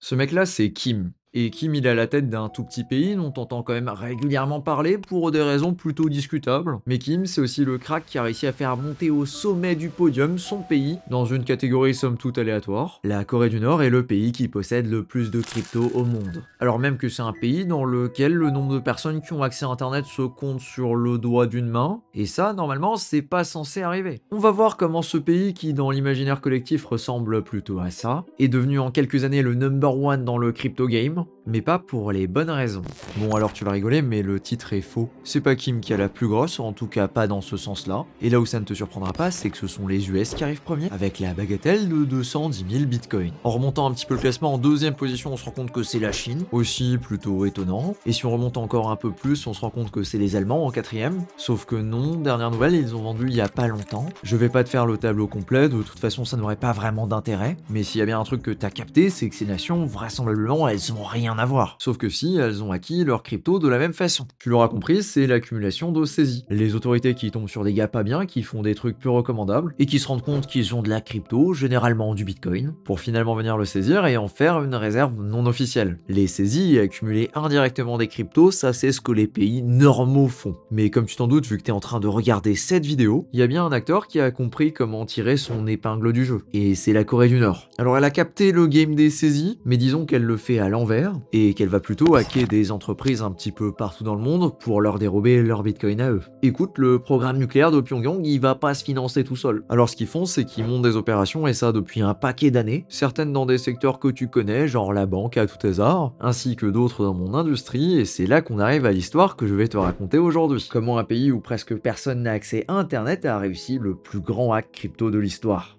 Ce mec-là, c'est Kim. Et Kim, il est à la tête d'un tout petit pays dont on entend quand même régulièrement parler pour des raisons plutôt discutables. Mais Kim, c'est aussi le crack qui a réussi à faire monter au sommet du podium son pays dans une catégorie somme toute aléatoire. La Corée du Nord est le pays qui possède le plus de crypto au monde. Alors même que c'est un pays dans lequel le nombre de personnes qui ont accès à Internet se compte sur le doigt d'une main. Et ça, normalement, c'est pas censé arriver. On va voir comment ce pays, qui dans l'imaginaire collectif ressemble plutôt à ça, est devenu en quelques années le number one dans le crypto game, mais pas pour les bonnes raisons. Bon, alors tu vas rigoler, mais le titre est faux. C'est pas Kim qui a la plus grosse, en tout cas pas dans ce sens-là. Et là où ça ne te surprendra pas, c'est que ce sont les US qui arrivent premiers, avec la bagatelle de 210 000 bitcoins. En remontant un petit peu le classement, en deuxième position, on se rend compte que c'est la Chine, aussi plutôt étonnant. Et si on remonte encore un peu plus, on se rend compte que c'est les Allemands en quatrième. Sauf que non, dernière nouvelle, ils ont vendu il y a pas longtemps. Je vais pas te faire le tableau complet, de toute façon ça n'aurait pas vraiment d'intérêt. Mais s'il y a bien un truc que t'as capté, c'est que ces nations, vraisemblablement, elles ont rien à voir. Sauf que si, elles ont acquis leur crypto de la même façon. Tu l'auras compris, c'est l'accumulation de saisies. Les autorités qui tombent sur des gars pas bien, qui font des trucs peu recommandables, et qui se rendent compte qu'ils ont de la crypto, généralement du bitcoin, pour finalement venir le saisir et en faire une réserve non officielle. Les saisies et accumuler indirectement des cryptos, ça c'est ce que les pays normaux font. Mais comme tu t'en doutes, vu que t'es en train de regarder cette vidéo, il y a bien un acteur qui a compris comment tirer son épingle du jeu. Et c'est la Corée du Nord. Alors elle a capté le game des saisies, mais disons qu'elle le fait à l'envers, et qu'elle va plutôt hacker des entreprises un petit peu partout dans le monde pour leur dérober leur bitcoin à eux. Écoute, le programme nucléaire de Pyongyang, il va pas se financer tout seul. Alors ce qu'ils font, c'est qu'ils montent des opérations, et ça depuis un paquet d'années, certaines dans des secteurs que tu connais, genre la banque à tout hasard, ainsi que d'autres dans mon industrie, et c'est là qu'on arrive à l'histoire que je vais te raconter aujourd'hui. Comment un pays où presque personne n'a accès à Internet a réussi le plus grand hack crypto de l'histoire.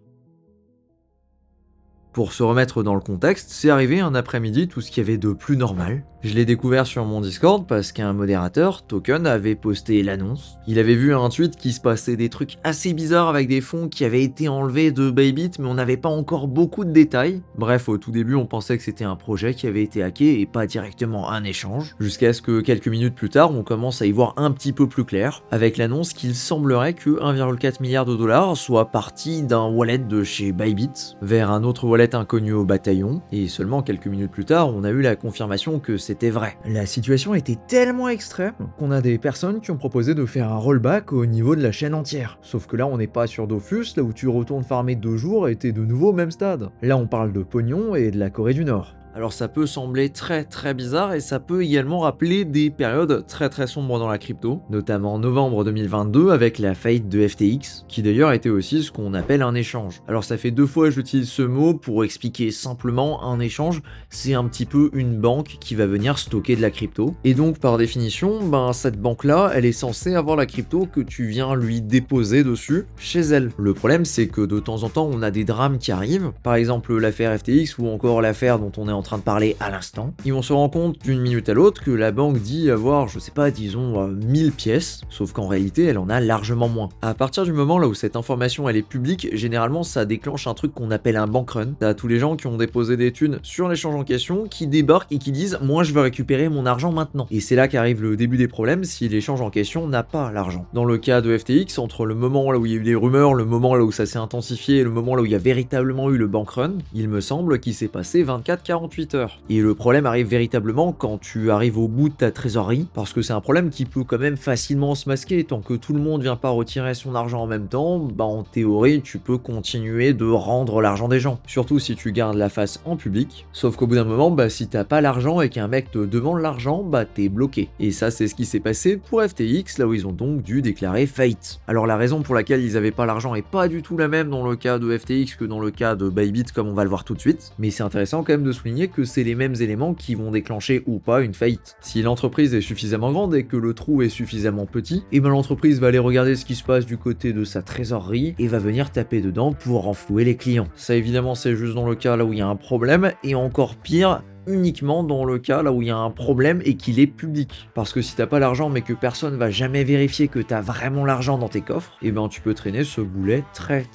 Pour se remettre dans le contexte, c'est arrivé un après-midi tout ce qu'il y avait de plus normal. Je l'ai découvert sur mon Discord parce qu'un modérateur, Token, avait posté l'annonce. Il avait vu un tweet qui se passait des trucs assez bizarres avec des fonds qui avaient été enlevés de Bybit, mais on n'avait pas encore beaucoup de détails. Bref, au tout début, on pensait que c'était un projet qui avait été hacké et pas directement un échange. Jusqu'à ce que quelques minutes plus tard, on commence à y voir un petit peu plus clair, avec l'annonce qu'il semblerait que 1,4 milliard de dollars soit parti d'un wallet de chez Bybit vers un autre wallet inconnu au bataillon, et seulement quelques minutes plus tard, on a eu la confirmation que c'était vrai. La situation était tellement extrême qu'on a des personnes qui ont proposé de faire un rollback au niveau de la chaîne entière. Sauf que là, on n'est pas sur Dofus, là où tu retournes farmer 2 jours et t'es de nouveau au même stade. Là, on parle de pognon et de la Corée du Nord. Alors ça peut sembler très bizarre et ça peut également rappeler des périodes très sombres dans la crypto, notamment novembre 2022 avec la faillite de FTX, qui d'ailleurs était aussi ce qu'on appelle un échange. Alors ça fait 2 fois que j'utilise ce mot pour expliquer simplement un échange, c'est un petit peu une banque qui va venir stocker de la crypto. Et donc par définition, cette banque-là, elle est censée avoir la crypto que tu viens lui déposer dessus chez elle. Le problème c'est que de temps en temps on a des drames qui arrivent, par exemple l'affaire FTX ou encore l'affaire dont on est en train de parler à l'instant, et on se rend compte d'une minute à l'autre que la banque dit avoir, je sais pas, disons 1000 pièces, sauf qu'en réalité elle en a largement moins. À partir du moment là où cette information elle est publique, généralement ça déclenche un truc qu'on appelle un bank run. T'as tous les gens qui ont déposé des thunes sur l'échange en question, qui débarquent et qui disent moi je veux récupérer mon argent maintenant. Et c'est là qu'arrive le début des problèmes si l'échange en question n'a pas l'argent. Dans le cas de FTX, entre le moment là où il y a eu les rumeurs, le moment là où ça s'est intensifié et le moment là où il y a véritablement eu le bank run, il me semble qu'il s'est passé 24-48 heures. Et le problème arrive véritablement quand tu arrives au bout de ta trésorerie, parce que c'est un problème qui peut quand même facilement se masquer, tant que tout le monde vient pas retirer son argent en même temps, en théorie tu peux continuer de rendre l'argent des gens, surtout si tu gardes la face en public, sauf qu'au bout d'un moment, si t'as pas l'argent et qu'un mec te demande l'argent, t'es bloqué. Et ça c'est ce qui s'est passé pour FTX, là où ils ont donc dû déclarer faillite. Alors la raison pour laquelle ils avaient pas l'argent est pas du tout la même dans le cas de FTX que dans le cas de Bybit, comme on va le voir tout de suite, mais c'est intéressant quand même de souligner que c'est les mêmes éléments qui vont déclencher ou pas une faillite. Si l'entreprise est suffisamment grande et que le trou est suffisamment petit, et l'entreprise va aller regarder ce qui se passe du côté de sa trésorerie et va venir taper dedans pour renflouer les clients. Ça évidemment c'est juste dans le cas là où il y a un problème, et encore pire, uniquement dans le cas là où il y a un problème et qu'il est public. Parce que si t'as pas l'argent mais que personne va jamais vérifier que t'as vraiment l'argent dans tes coffres, et ben tu peux traîner ce boulet très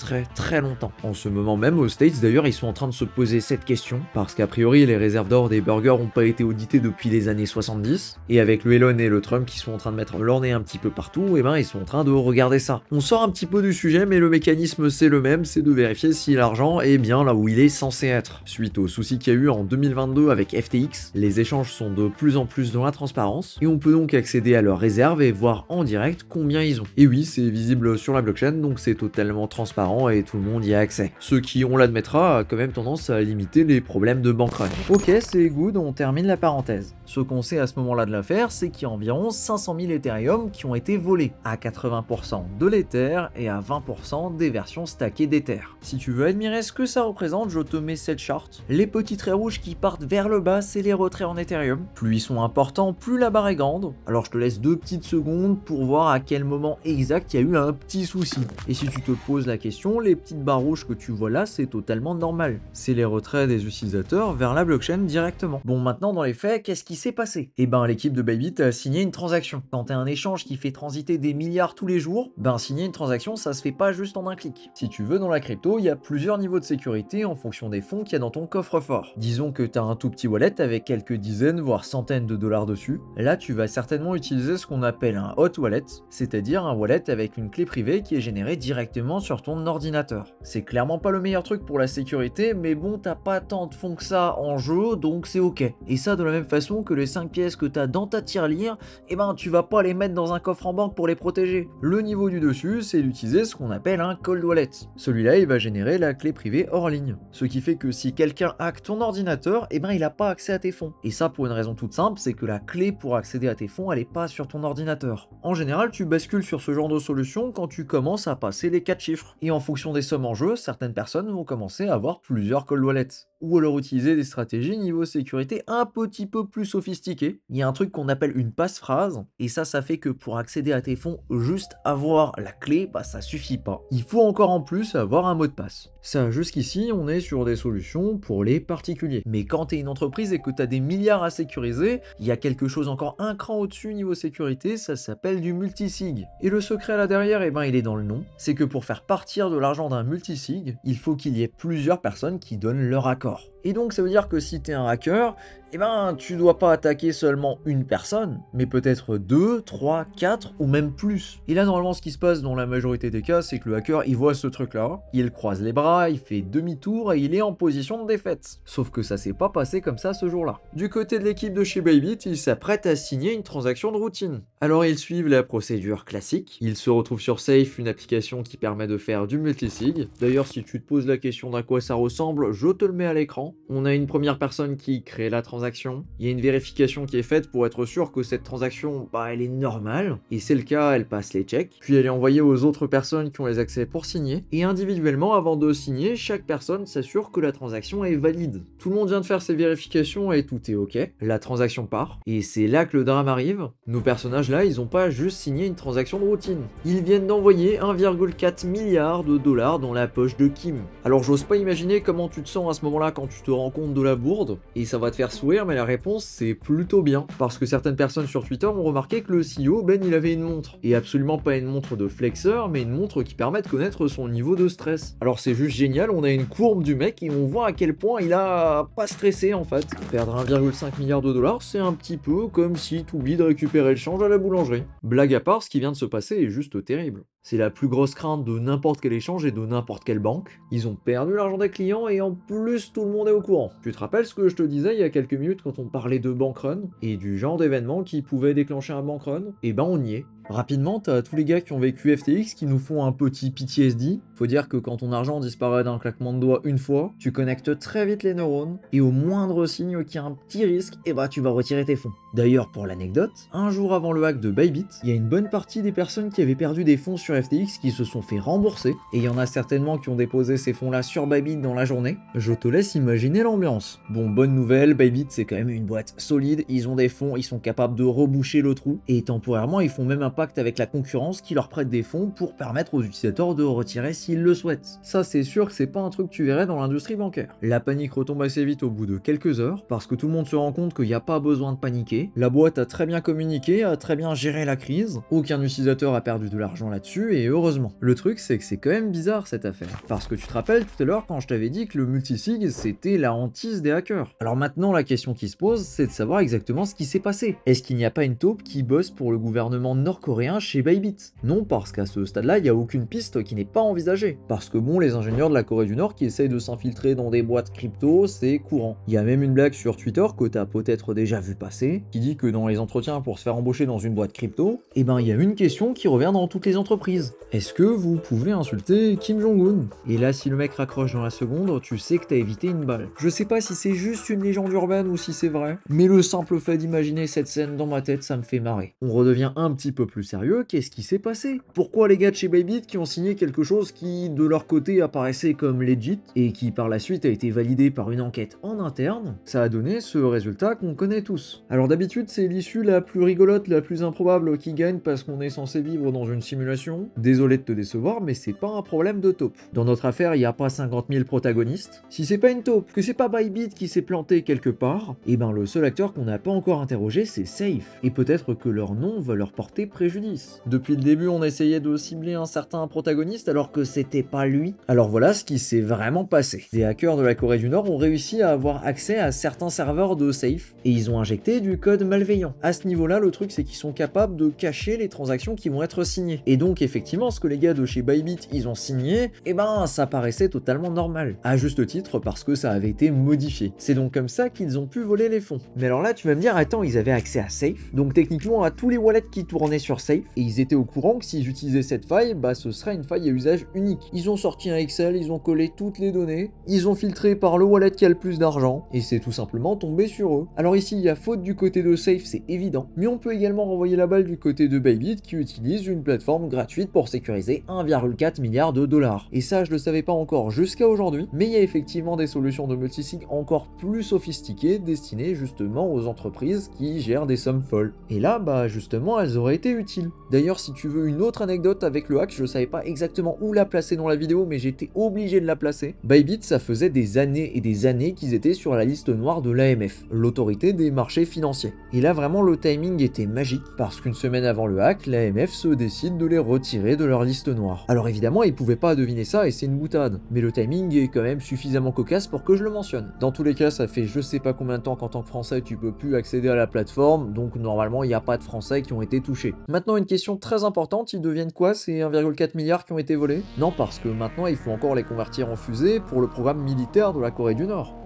longtemps. En ce moment même aux States d'ailleurs ils sont en train de se poser cette question parce qu'a priori les réserves d'or des burgers ont pas été auditées depuis les années 70 et avec le Elon et le Trump qui sont en train de mettre leur nez un petit peu partout, et ben ils sont en train de regarder ça. On sort un petit peu du sujet mais le mécanisme c'est le même, c'est de vérifier si l'argent est bien là où il est censé être. Suite aux soucis qu'il y a eu en 2022 avec FTX, les échanges sont de plus en plus dans la transparence et on peut donc accéder à leurs réserves et voir en direct combien ils ont. Et oui, c'est visible sur la blockchain donc c'est totalement transparent et tout le monde y a accès. Ce qui, on l'admettra, a quand même tendance à limiter les problèmes de bankrun. Ok, c'est good, on termine la parenthèse. Ce qu'on sait à ce moment-là de l'affaire, c'est qu'il y a environ 500 000 Ethereum qui ont été volés, à 80% de l'Ether et à 20% des versions stackées d'Ether. Si tu veux admirer ce que ça représente, je te mets cette charte. Les petits traits rouges qui partent vers le bas, c'est les retraits en Ethereum. Plus ils sont importants, plus la barre est grande. Alors je te laisse 2 petites secondes pour voir à quel moment exact il y a eu un petit souci. Et si tu te poses la question, les petites barres rouges que tu vois là, c'est totalement normal. C'est les retraits des utilisateurs vers la blockchain directement. Bon, maintenant dans les faits, qu'est-ce qui s'est passé? Eh ben l'équipe de Bybit a signé une transaction. Quand t'as un échange qui fait transiter des milliards tous les jours, ben signer une transaction ça se fait pas juste en un clic. Si tu veux dans la crypto, il y a plusieurs niveaux de sécurité en fonction des fonds qu'il y a dans ton coffre-fort. Disons que t'as un tout petit wallet avec quelques dizaines voire centaines de dollars dessus. Là tu vas certainement utiliser ce qu'on appelle un hot wallet, c'est-à-dire un wallet avec une clé privée qui est générée directement sur ton ordinateur. C'est clairement pas le meilleur truc pour la sécurité, mais bon t'as pas tant de fonds que ça en jeu donc c'est ok. Et ça de la même façon que les 5 pièces que t'as dans ta tirelire, eh ben tu vas pas les mettre dans un coffre en banque pour les protéger. Le niveau du dessus c'est d'utiliser ce qu'on appelle un cold wallet. Celui-là il va générer la clé privée hors ligne. Ce qui fait que si quelqu'un hack ton ordinateur, eh ben il a pas accès à tes fonds. Et ça pour une raison toute simple, c'est que la clé pour accéder à tes fonds elle est pas sur ton ordinateur. En général tu bascules sur ce genre de solution quand tu commences à passer les 4 chiffres. Et en fonction des sommes en jeu, certaines personnes vont commencer à avoir plusieurs cold wallets. Ou alors utiliser des stratégies niveau sécurité un petit peu plus sophistiquées. Il y a un truc qu'on appelle une passphrase, et ça fait que pour accéder à tes fonds, juste avoir la clé, bah ça suffit pas. Il faut encore en plus avoir un mot de passe. Ça, jusqu'ici, on est sur des solutions pour les particuliers. Mais quand t'es une entreprise et que t'as des milliards à sécuriser, il y a quelque chose encore un cran au-dessus niveau sécurité, ça s'appelle du multisig. Et le secret là derrière, eh ben il est dans le nom, c'est que pour faire partir de l'argent d'un multisig, il faut qu'il y ait plusieurs personnes qui donnent leur accord. Et donc ça veut dire que si t'es un hacker, eh ben tu dois pas attaquer seulement une personne, mais peut-être 2, 3, 4 ou même plus. Et là normalement ce qui se passe dans la majorité des cas, c'est que le hacker il voit ce truc là, il croise les bras, il fait demi-tour et il est en position de défaite. Sauf que ça s'est pas passé comme ça ce jour-là. Du côté de l'équipe de chez Bybit, ils s'apprêtent à signer une transaction de routine. Alors ils suivent la procédure classique, ils se retrouvent sur Safe, une application qui permet de faire du multisig. D'ailleurs si tu te poses la question d'à quoi ça ressemble, je te le mets à l'écran. On a une première personne qui crée la transaction, il y a une vérification qui est faite pour être sûr que cette transaction, bah elle est normale, et c'est le cas, elle passe les checks, puis elle est envoyée aux autres personnes qui ont les accès pour signer, et individuellement avant de signer, chaque personne s'assure que la transaction est valide. Tout le monde vient de faire ses vérifications et tout est ok, la transaction part, et c'est là que le drame arrive. Nos personnages là, ils ont pas juste signé une transaction de routine, ils viennent d'envoyer 1,4 milliard de dollars dans la poche de Kim. Alors j'ose pas imaginer comment tu te sens à ce moment là quand tu te rends compte de la bourde, et ça va te faire sourire, mais la réponse c'est plutôt bien, parce que certaines personnes sur Twitter ont remarqué que le CEO, Ben, il avait une montre, et absolument pas une montre de flexeur, mais une montre qui permet de connaître son niveau de stress. Alors c'est juste génial, on a une courbe du mec et on voit à quel point il a pas stressé en fait. Perdre 1,5 milliard de dollars, c'est un petit peu comme si tu oublies de récupérer le change à la boulangerie. Blague à part, ce qui vient de se passer est juste terrible. C'est la plus grosse crainte de n'importe quel échange et de n'importe quelle banque. Ils ont perdu l'argent des clients et en plus tout le monde est au courant. Tu te rappelles ce que je te disais il y a quelques minutes quand on parlait de bankrun et du genre d'événement qui pouvait déclencher un bankrun? Eh ben on y est. Rapidement, t'as tous les gars qui ont vécu FTX qui nous font un petit PTSD. Faut dire que quand ton argent disparaît d'un claquement de doigts une fois, tu connectes très vite les neurones, et au moindre signe qu'il y a un petit risque, eh bah tu vas retirer tes fonds. D'ailleurs, pour l'anecdote, un jour avant le hack de Bybit, il y a une bonne partie des personnes qui avaient perdu des fonds sur FTX qui se sont fait rembourser, et il y en a certainement qui ont déposé ces fonds-là sur Bybit dans la journée. Je te laisse imaginer l'ambiance. Bon, bonne nouvelle, Bybit c'est quand même une boîte solide, ils ont des fonds, ils sont capables de reboucher le trou, et temporairement ils font même un pacte avec la concurrence qui leur prête des fonds pour permettre aux utilisateurs de retirer s'ils le souhaitent. Ça c'est sûr que c'est pas un truc que tu verrais dans l'industrie bancaire. La panique retombe assez vite au bout de quelques heures, parce que tout le monde se rend compte qu'il n'y a pas besoin de paniquer. La boîte a très bien communiqué, a très bien géré la crise, aucun utilisateur a perdu de l'argent là-dessus, et heureusement. Le truc c'est que c'est quand même bizarre cette affaire, parce que tu te rappelles tout à l'heure quand je t'avais dit que le multisig c'était la hantise des hackers. Alors maintenant la question qui se pose, c'est de savoir exactement ce qui s'est passé. Est-ce qu'il n'y a pas une taupe qui bosse pour le gouvernement nord-coréen chez Bybit? Non, parce qu'à ce stade-là, il n'y a aucune piste qui n'est pas envisagée. Parce que bon, les ingénieurs de la Corée du Nord qui essayent de s'infiltrer dans des boîtes crypto, c'est courant. Il y a même une blague sur Twitter que t'as peut-être déjà vu passer, qui dit que dans les entretiens pour se faire embaucher dans une boîte crypto, eh ben il y a une question qui revient dans toutes les entreprises. Est-ce que vous pouvez insulter Kim Jong-un? Et là, si le mec raccroche dans la seconde, tu sais que t'as évité une balle. Je sais pas si c'est juste une légende urbaine ou si c'est vrai, mais le simple fait d'imaginer cette scène dans ma tête, ça me fait marrer. On redevient un petit peu plus sérieux, qu'est-ce qui s'est passé? Pourquoi les gars de chez Bybit qui ont signé quelque chose qui, de leur côté, apparaissait comme legit, et qui par la suite a été validé par une enquête en interne, ça a donné ce résultat qu'on connaît tous. Alors d'habitude, c'est l'issue la plus rigolote, la plus improbable qui gagne parce qu'on est censé vivre dans une simulation. Désolé de te décevoir, mais c'est pas un problème de taupe. Dans notre affaire, il n'y a pas 50 000 protagonistes. Si c'est pas une taupe, que c'est pas Bybit qui s'est planté quelque part, et ben le seul acteur qu'on n'a pas encore interrogé, c'est Safe. Et peut-être que leur nom va leur porter préjudice. Depuis le début, on essayait de cibler un certain protagoniste alors que c'était pas lui. Alors voilà ce qui s'est vraiment passé. Des hackers de la Corée du Nord ont réussi à avoir accès à certains serveurs de Safe, et ils ont injecté du code malveillant. À ce niveau-là, le truc c'est qu'ils sont capables de cacher les transactions qui vont être signées. Et donc effectivement, ce que les gars de chez Bybit ils ont signé, eh ben ça paraissait totalement normal. À juste titre parce que ça avait été modifié. C'est donc comme ça qu'ils ont pu voler les fonds. Mais alors là, tu vas me dire, attends, ils avaient accès à Safe, donc techniquement à tous les wallets qui tournaient sur Safe, et ils étaient au courant que s'ils utilisaient cette faille, bah ce serait une faille à usage unique. Ils ont sorti un Excel, ils ont collé toutes les données, ils ont filtré par le wallet qui a le plus d'argent, et c'est tout simplement tombé sur eux. Alors ici, il y a faute du côté de Safe, c'est évident, mais on peut également renvoyer la balle du côté de Bybit qui utilise une plateforme gratuite pour sécuriser 1,4 milliard de dollars. Et ça, je le savais pas encore jusqu'à aujourd'hui, mais il y a effectivement des solutions de multisig encore plus sophistiquées destinées justement aux entreprises qui gèrent des sommes folles. Et là, bah justement, elles auraient été utiles. D'ailleurs, si tu veux une autre anecdote avec le hack, je savais pas exactement où la placer dans la vidéo, mais j'étais obligé de la placer. Bybit, ça faisait des années et des années qu'ils étaient sur la liste noire de l'AMF, l'autorité des marchés financiers. Et là, vraiment, le timing était magique, parce qu'une semaine avant le hack, l'AMF se décide de les retirer de leur liste noire. Alors évidemment, ils pouvaient pas deviner ça et c'est une boutade, mais le timing est quand même suffisamment cocasse pour que je le mentionne. Dans tous les cas, ça fait je sais pas combien de temps qu'en tant que Français tu peux plus accéder à la plateforme, donc normalement il n'y a pas de Français qui ont été touchés. Maintenant une question très importante, ils deviennent quoi ces 1,4 milliard qui ont été volés? Non, parce que maintenant il faut encore les convertir en fusées pour le programme militaire de la Corée du Nord.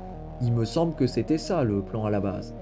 Il me semble que c'était ça le plan à la base.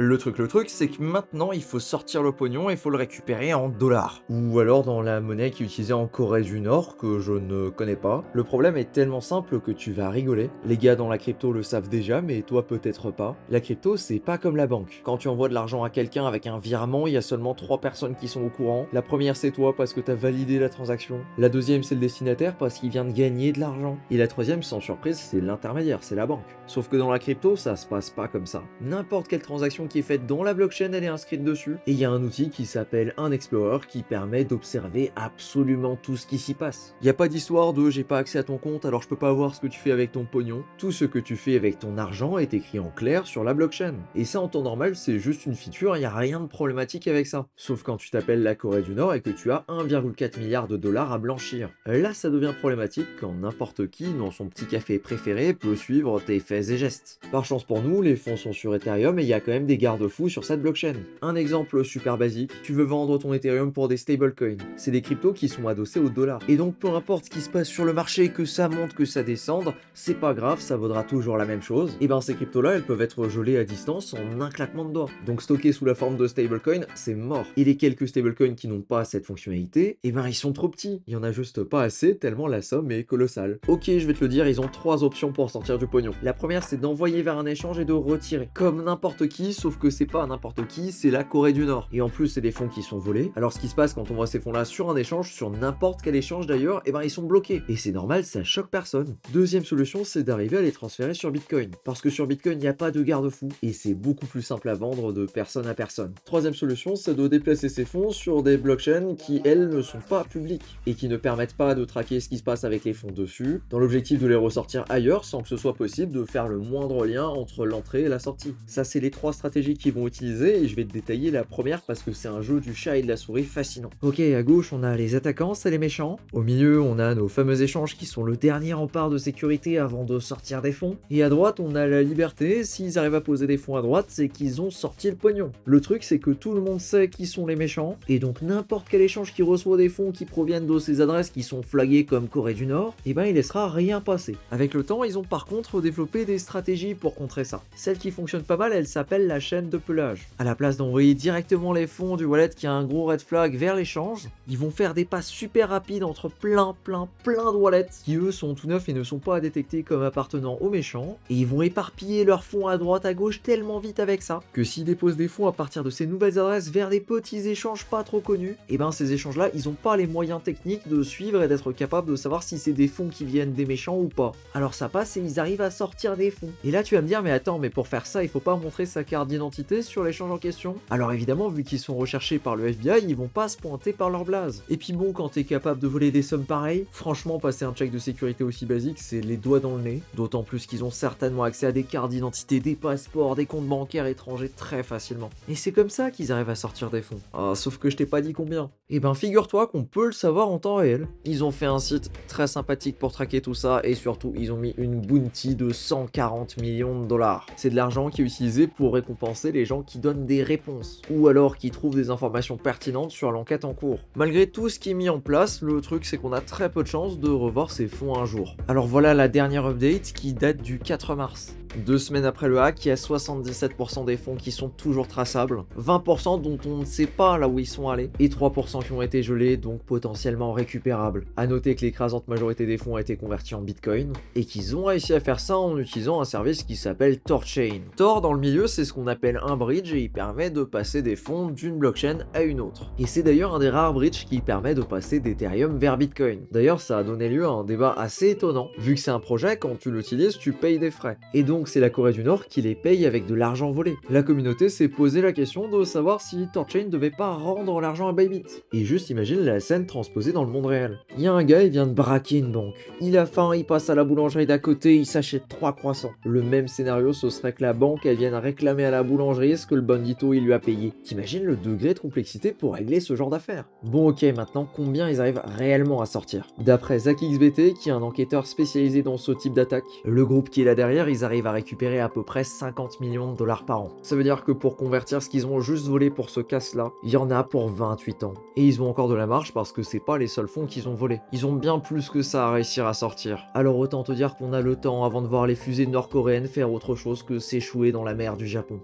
Le truc, c'est que maintenant, il faut sortir le pognon et il faut le récupérer en dollars. Ou alors dans la monnaie qui est utilisée en Corée du Nord, que je ne connais pas. Le problème est tellement simple que tu vas rigoler. Les gars dans la crypto le savent déjà, mais toi peut-être pas. La crypto, c'est pas comme la banque. Quand tu envoies de l'argent à quelqu'un avec un virement, il y a seulement 3 personnes qui sont au courant. La première, c'est toi parce que t'as validé la transaction. La deuxième, c'est le destinataire parce qu'il vient de gagner de l'argent. Et la troisième, sans surprise, c'est l'intermédiaire, c'est la banque. Sauf que dans la crypto, ça se passe pas comme ça. N'importe quelle transaction qui est faite dans la blockchain, elle est inscrite dessus. Et il y a un outil qui s'appelle un Explorer qui permet d'observer absolument tout ce qui s'y passe. Il n'y a pas d'histoire de j'ai pas accès à ton compte alors je peux pas voir ce que tu fais avec ton pognon. Tout ce que tu fais avec ton argent est écrit en clair sur la blockchain. Et ça en temps normal, c'est juste une feature, il n'y a rien de problématique avec ça. Sauf quand tu t'appelles la Corée du Nord et que tu as 1,4 milliard de dollars à blanchir. Là, ça devient problématique quand n'importe qui, dans son petit café préféré, peut suivre tes faits et gestes. Par chance pour nous, les fonds sont sur Ethereum et il y a quand même des garde-fous sur cette blockchain. Un exemple super basique, tu veux vendre ton Ethereum pour des stablecoins. C'est des cryptos qui sont adossés au dollar. Et donc peu importe ce qui se passe sur le marché, que ça monte, que ça descende, c'est pas grave, ça vaudra toujours la même chose. Et ben ces cryptos-là, elles peuvent être gelées à distance en un claquement de doigts. Donc stockées sous la forme de stablecoin, c'est mort. Et les quelques stablecoins qui n'ont pas cette fonctionnalité, et ben ils sont trop petits. Il y en a juste pas assez tellement la somme est colossale. Ok, je vais te le dire, ils ont 3 options pour sortir du pognon. La première, c'est d'envoyer vers un échange et de retirer. Comme n'importe qui, sauf sauf que c'est pas n'importe qui, c'est la Corée du Nord. Et en plus, c'est des fonds qui sont volés. Alors ce qui se passe quand on voit ces fonds-là sur un échange, sur n'importe quel échange d'ailleurs, et ben ils sont bloqués. Et c'est normal, ça choque personne. Deuxième solution, c'est d'arriver à les transférer sur Bitcoin. Parce que sur Bitcoin, il n'y a pas de garde-fou, et c'est beaucoup plus simple à vendre de personne à personne. Troisième solution, c'est de déplacer ces fonds sur des blockchains qui, elles, ne sont pas publiques, et qui ne permettent pas de traquer ce qui se passe avec les fonds dessus, dans l'objectif de les ressortir ailleurs sans que ce soit possible de faire le moindre lien entre l'entrée et la sortie. Ça, c'est les trois stratégies qu'ils vont utiliser, et je vais te détailler la première parce que c'est un jeu du chat et de la souris fascinant. Ok, à gauche, on a les attaquants, c'est les méchants. Au milieu, on a nos fameux échanges qui sont le dernier rempart de sécurité avant de sortir des fonds. Et à droite, on a la liberté. S'ils arrivent à poser des fonds à droite, c'est qu'ils ont sorti le pognon. Le truc, c'est que tout le monde sait qui sont les méchants, et donc n'importe quel échange qui reçoit des fonds qui proviennent de ces adresses qui sont flaguées comme Corée du Nord, et ben il laissera rien passer. Avec le temps, ils ont par contre développé des stratégies pour contrer ça. Celle qui fonctionne pas mal, elle s'appelle la chaîne de pelage. À la place d'envoyer directement les fonds du wallet qui a un gros red flag vers l'échange, ils vont faire des passes super rapides entre plein de wallets qui eux sont tout neufs et ne sont pas détectés comme appartenant aux méchants, et ils vont éparpiller leurs fonds à droite à gauche tellement vite avec ça que s'ils déposent des fonds à partir de ces nouvelles adresses vers des petits échanges pas trop connus, et ben ces échanges là ils ont pas les moyens techniques de suivre et d'être capables de savoir si c'est des fonds qui viennent des méchants ou pas. Alors ça passe et ils arrivent à sortir des fonds. Et là tu vas me dire mais attends, mais pour faire ça il faut pas montrer sa carte d'identité sur l'échange en question? Alors évidemment vu qu'ils sont recherchés par le FBI, ils vont pas se pointer par leur blaze. Et puis bon, quand t'es capable de voler des sommes pareilles, franchement passer un check de sécurité aussi basique c'est les doigts dans le nez, d'autant plus qu'ils ont certainement accès à des cartes d'identité, des passeports, des comptes bancaires étrangers très facilement. Et c'est comme ça qu'ils arrivent à sortir des fonds. Ah, sauf que je t'ai pas dit combien. Et ben figure-toi qu'on peut le savoir en temps réel. Ils ont fait un site très sympathique pour traquer tout ça, et surtout ils ont mis une bounty de 140 millions de dollars. C'est de l'argent qui est utilisé pour récompenser les gens qui donnent des réponses, ou alors qui trouvent des informations pertinentes sur l'enquête en cours. Malgré tout ce qui est mis en place, le truc c'est qu'on a très peu de chances de revoir ces fonds un jour. Alors voilà la dernière update qui date du 4 mars. 2 semaines après le hack, il y a 77% des fonds qui sont toujours traçables, 20% dont on ne sait pas là où ils sont allés, et 3% qui ont été gelés, donc potentiellement récupérables. A noter que l'écrasante majorité des fonds a été convertie en Bitcoin, et qu'ils ont réussi à faire ça en utilisant un service qui s'appelle TorChain. Tor dans le milieu, c'est ce qu'on appelle un bridge, et il permet de passer des fonds d'une blockchain à une autre. Et c'est d'ailleurs un des rares bridges qui permet de passer d'Ethereum vers Bitcoin. D'ailleurs, ça a donné lieu à un débat assez étonnant. Vu que c'est un projet, quand tu l'utilises, tu payes des frais. Et donc c'est la Corée du Nord qui les paye avec de l'argent volé. La communauté s'est posé la question de savoir si TorChain devait pas rendre l'argent à Bybit. Et juste imagine la scène transposée dans le monde réel. Il y a un gars, il vient de braquer une banque. Il a faim, il passe à la boulangerie d'à côté, il s'achète 3 croissants. Le même scénario, ce serait que la banque, elle vienne réclamer à la boulangerie ce que le bandito il lui a payé. T'imagines le degré de complexité pour régler ce genre d'affaires? Bon ok, maintenant combien ils arrivent réellement à sortir? D'après ZachXBT, qui est un enquêteur spécialisé dans ce type d'attaque, le groupe qui est là derrière, ils arrivent à récupérer à peu près 50 millions de dollars par an. Ça veut dire que pour convertir ce qu'ils ont juste volé pour ce casse-là, il y en a pour 28 ans. Et ils ont encore de la marge parce que c'est pas les seuls fonds qu'ils ont volés. Ils ont bien plus que ça à réussir à sortir. Alors autant te dire qu'on a le temps avant de voir les fusées nord-coréennes faire autre chose que s'échouer dans la mer du Japon.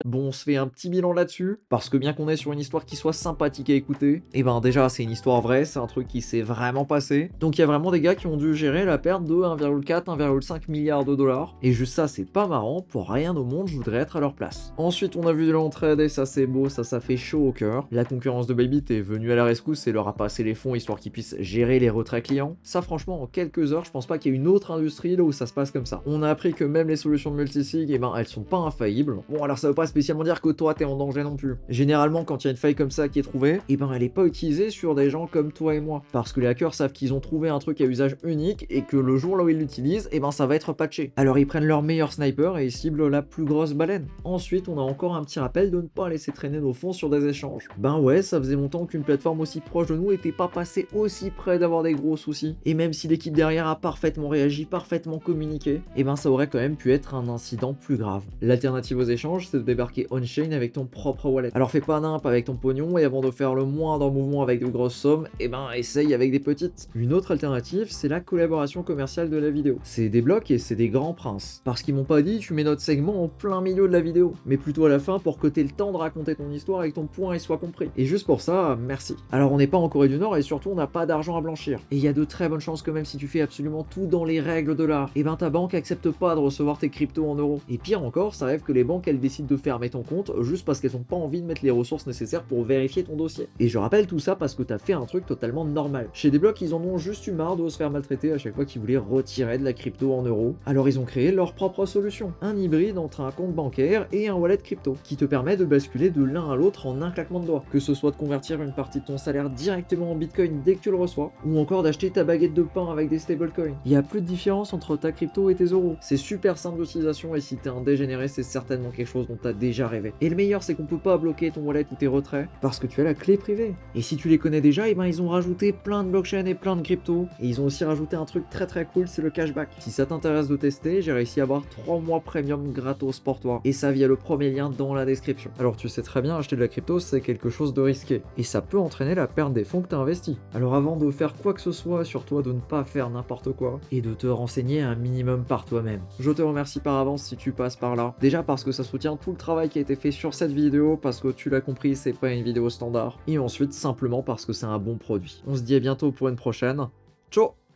Bon, on se fait un petit bilan là-dessus, parce que bien qu'on ait sur une histoire qui soit sympathique à écouter, et ben déjà c'est une histoire vraie, c'est un truc qui s'est vraiment passé. Donc il y a vraiment des gars qui ont dû gérer la perte de 1,4, 1,5 milliard de dollars, et juste ça c'est pas marrant, pour rien au monde je voudrais être à leur place. Ensuite on a vu de l'entraide et ça c'est beau, ça fait chaud au cœur. La concurrence de Bybit est venue à la rescousse et leur a passé les fonds histoire qu'ils puissent gérer les retraits clients. Ça franchement en quelques heures je pense pas qu'il y ait une autre industrie là où ça se passe comme ça. On a appris que même les solutions de multisig, et ben elles sont pas infaillibles. Bon alors ça veut pas spécialement dire que toi t'es en danger non plus. Généralement quand il y a une faille comme ça qui est trouvée, et ben elle est pas utilisée sur des gens comme toi et moi, parce que les hackers savent qu'ils ont trouvé un truc à usage unique et que le jour là où ils l'utilisent, et ben ça va être patché. Alors ils prennent leur meilleur sniper et ils ciblent la plus grosse baleine. Ensuite on a encore un petit rappel de ne pas laisser traîner nos fonds sur des échanges. Ben ouais, ça faisait longtemps qu'une plateforme aussi proche de nous était pas passée aussi près d'avoir des gros soucis. Et même si l'équipe derrière a parfaitement réagi, parfaitement communiqué, et ben ça aurait quand même pu être un incident plus grave. L'alternative aux échanges, c'est de débarquer on-chain avec ton propre wallet. Alors fais pas nimp avec ton pognon et avant de faire le moindre mouvement avec de grosses sommes, eh ben essaye avec des petites. Une autre alternative, c'est la collaboration commerciale de la vidéo. C'est des blocs et c'est des grands princes. Parce qu'ils m'ont pas dit tu mets notre segment en plein milieu de la vidéo, mais plutôt à la fin pour que t'aies le temps de raconter ton histoire et que ton point y soit compris. Et juste pour ça, merci. Alors on n'est pas en Corée du Nord et surtout on n'a pas d'argent à blanchir. Et il y a de très bonnes chances que même si tu fais absolument tout dans les règles de l'art, et ben ta banque accepte pas de recevoir tes cryptos en euros. Et pire encore, ça arrive que les banques elles décident de fermer ton compte juste parce qu'elles ont pas envie de mettre les ressources nécessaires pour vérifier ton dossier. Et je rappelle tout ça parce que t'as fait un truc totalement normal. Chez des blocs, ils en ont juste eu marre de se faire maltraiter à chaque fois qu'ils voulaient retirer de la crypto en euros. Alors ils ont créé leur propre solution, un hybride entre un compte bancaire et un wallet crypto, qui te permet de basculer de l'un à l'autre en un claquement de doigts. Que ce soit de convertir une partie de ton salaire directement en bitcoin dès que tu le reçois, ou encore d'acheter ta baguette de pain avec des stablecoins. Il n'y a plus de différence entre ta crypto et tes euros. C'est super simple d'utilisation et si t'es un dégénéré, c'est certainement quelque chose dont t'as déjà rêvé. Et le meilleur, c'est qu'on peut pas bloquer ton wallet ou tes retraits parce que tu as la clé privée. Et si tu les connais déjà, et ben ils ont rajouté plein de blockchains et plein de cryptos. Et ils ont aussi rajouté un truc très cool, c'est le cashback. Si ça t'intéresse de tester, j'ai réussi à avoir 3 mois premium gratos pour toi. Et ça via le premier lien dans la description. Alors tu sais très bien, acheter de la crypto, c'est quelque chose de risqué. Et ça peut entraîner la perte des fonds que t'as investis. Alors avant de faire quoi que ce soit, assure-toi de ne pas faire n'importe quoi. Et de te renseigner un minimum par toi-même. Je te remercie par avance si tu passes par là. Déjà parce que ça soutient tout le travail qui a été fait sur cette vidéo, parce que tu l'as compris, c'est pas une vidéo standard. Et ensuite simplement parce que c'est un bon produit. On se dit à bientôt pour une prochaine. Ciao!